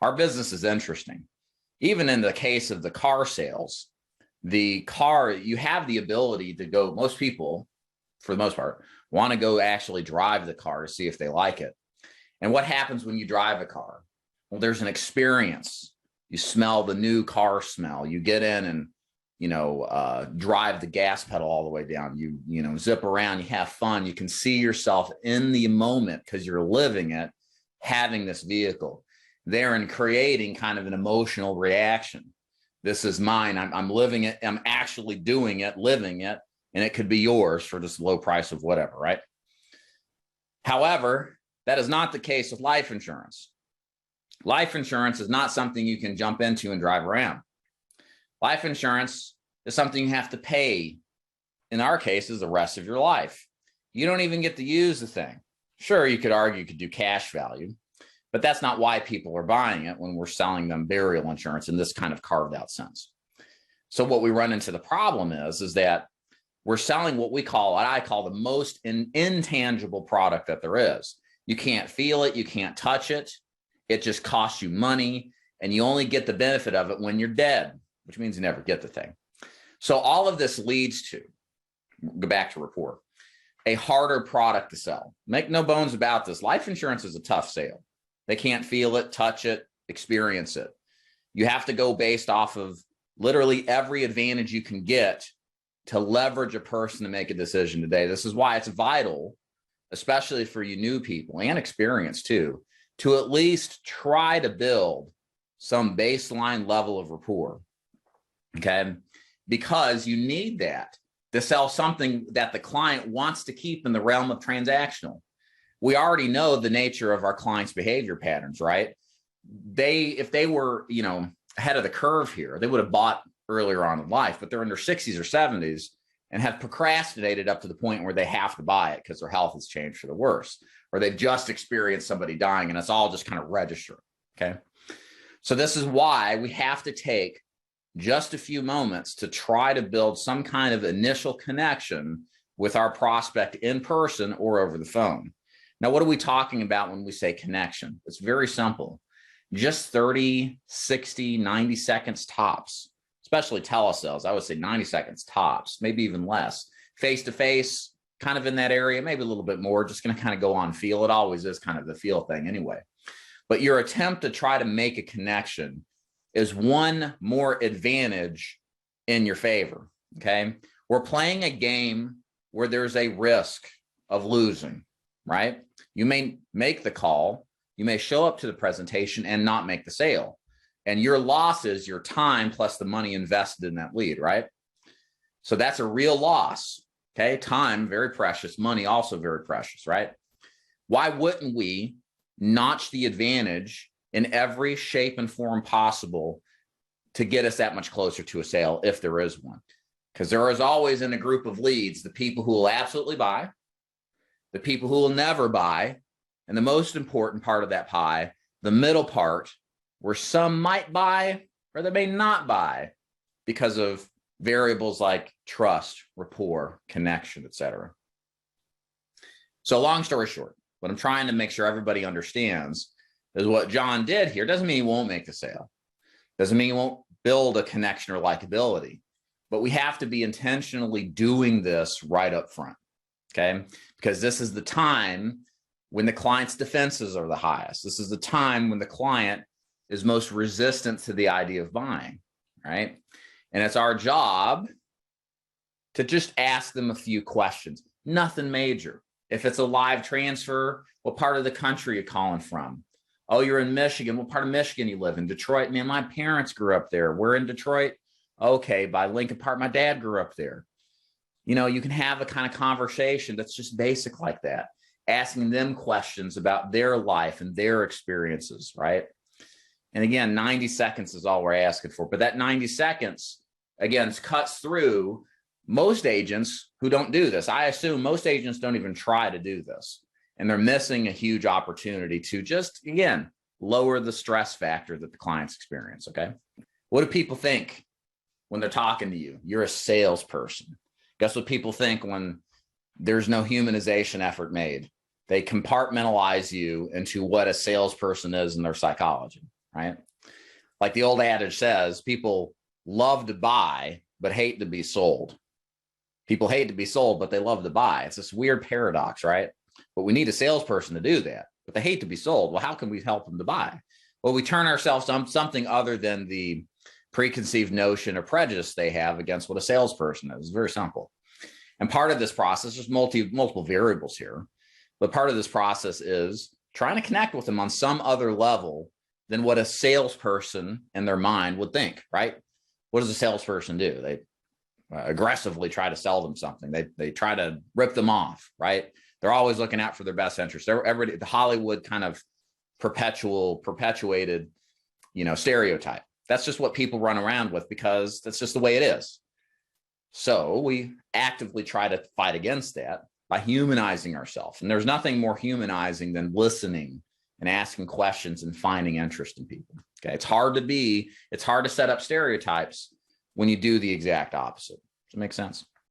Our business is interesting. Even in the case of the car sales, the car, you have the ability to go, most people, for the most part, want to go actually drive the car to see if they like it. And what happens when you drive a car? Well, there's an experience. You smell the new car smell. You get in and, drive the gas pedal all the way down. You zip around, you have fun. You can see yourself in the moment because you're living it, having this vehicle. Therein creating kind of an emotional reaction. This is mine. I'm living it. I'm actually doing it, living it, and it could be yours for just low price of whatever, right? However, that is not the case with life insurance. Life insurance is not something you can jump into and drive around. Life insurance is something you have to pay, in our cases, the rest of your life. You don't even get to use the thing. Sure, you could argue you could do cash value, but that's not why people are buying it when we're selling them burial insurance in this kind of carved out sense. So what we run into the problem is that we're selling what I call the most intangible product that there is. You can't feel it. You can't touch it. It just costs you money, and you only get the benefit of it when you're dead, which means you never get the thing. So all of this leads to, go back to rapport, a harder product to sell. Make no bones about this. Life insurance is a tough sale. They can't feel it, touch it, experience it. You have to go based off of literally every advantage you can get to leverage a person to make a decision today. This is why it's vital, especially for you new people and experienced too, to at least try to build some baseline level of rapport, okay? Because you need that to sell something that the client wants to keep in the realm of transactional. We already know the nature of our clients' behavior patterns, right? If they were, ahead of the curve here, they would have bought earlier on in life, but they're in their 60s or 70s and have procrastinated up to the point where they have to buy it because their health has changed for the worse, or they've just experienced somebody dying, and it's all just kind of registered, okay? So this is why we have to take just a few moments to try to build some kind of initial connection with our prospect in person or over the phone. Now, what are we talking about when we say connection? It's very simple. Just 30, 60, 90 seconds tops, especially telesales. I would say 90 seconds tops, maybe even less. Face-to-face, kind of in that area, maybe a little bit more, just going to kind of go on feel. It always is kind of the feel thing anyway. But your attempt to try to make a connection is one more advantage in your favor, okay? We're playing a game where there's a risk of losing, right? You may make the call, you may show up to the presentation and not make the sale. And your loss is your time plus the money invested in that lead, right? So that's a real loss, okay? Time, very precious. Money, also very precious, right? Why wouldn't we notch the advantage in every shape and form possible to get us that much closer to a sale if there is one? Because there is always in a group of leads, the people who will absolutely buy, the people who will never buy, and the most important part of that pie, the middle part, where some might buy or they may not buy because of variables like trust, rapport, connection, etc. So long story short, what I'm trying to make sure everybody understands is what John did here doesn't mean he won't make the sale. Doesn't mean he won't build a connection or likability, but we have to be intentionally doing this right up front, okay? Because this is the time when the client's defenses are the highest. This is the time when the client is most resistant to the idea of buying, right? And it's our job to just ask them a few questions, nothing major. If it's a live transfer, what part of the country are you calling from? Oh, you're in Michigan. What part of Michigan you live in? Detroit. Man, my parents grew up there. We're in Detroit. Okay, by Lincoln Park, my dad grew up there. You can have a kind of conversation that's just basic like that, asking them questions about their life and their experiences, right? And again, 90 seconds is all we're asking for. But that 90 seconds, again, cuts through most agents who don't do this. I assume most agents don't even try to do this. And they're missing a huge opportunity to just, again, lower the stress factor that the clients experience, okay? What do people think when they're talking to you? You're a salesperson. Guess what people think when there's no humanization effort made? They compartmentalize you into what a salesperson is in their psychology. right? Like the old adage says, people love to buy, but hate to be sold. People hate to be sold, but they love to buy. It's this weird paradox, right? But we need a salesperson to do that, but they hate to be sold. Well, how can we help them to buy? Well, we turn ourselves on something other than the preconceived notion or prejudice they have against what a salesperson is. It's very simple. And part of this process, there's multiple variables here, but part of this process is trying to connect with them on some other level than what a salesperson in their mind would think, right? What does a salesperson do? They aggressively try to sell them something. They try to rip them off, right? They're always looking out for their best interest. The Hollywood kind of perpetuated, stereotype. That's just what people run around with because that's just the way it is. So we actively try to fight against that by humanizing ourselves. And there's nothing more humanizing than listening and asking questions and finding interest in people. Okay. It's hard to set up stereotypes when you do the exact opposite. Does it make sense?